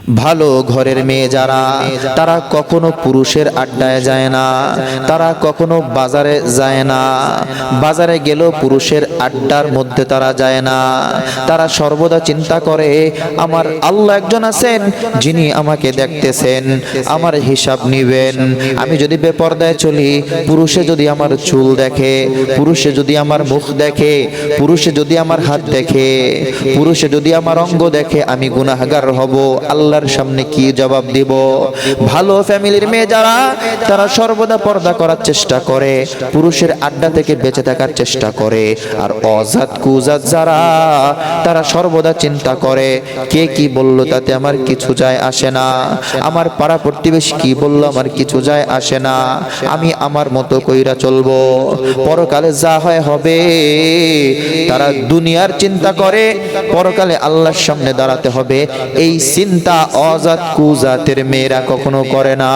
ভালো ঘরের মেয়ে যারা, তারা কখনো পুরুষের আড্ডায় যায় না, তারা কখনো বাজারে যায় না, বাজারে গেলেও পুরুষের আড্ডার মধ্যে তারা যায় না। তারা সর্বদা চিন্তা করে আমার আল্লাহ একজন আছেন যিনি আমাকে দেখতেছেন, আমার হিসাব নিবেন। আমি যদি বেপরদায় চলি, পুরুষে যদি আমার চুল দেখে, পুরুষে যদি আমার মুখ দেখে, পুরুষে যদি আমার হাত দেখে, পুরুষে যদি আমার অঙ্গ দেখে, আমি গুনাহগার হব। আল্লাহর সামনে কি জবাব দিব? ভালো ফ্যামিলির মেয়ে যারা, তারা সর্বদা পর্দা করার চেষ্টা করে, পুরুষের আড্ডা থেকে বেঁচে থাকার চেষ্টা করে। আর অজাত কুজাত যারা, তারা সর্বদা চিন্তা করে কে কি বলল তাতে আমার কিছু যায় আসে না, আমার পাড়া প্রতিবেশী কি বলল আমার কিছু যায় আসে না, আমি আমার মতো কইরা চলবো, পরকালে যা হয় হবে। তারা দুনিয়ার চিন্তা করে, পরকালে আল্লাহর সামনে দাঁড়াতে হবে, এই চিন্তা অজাত কুজাতের মেয়েরা কখনো করে না।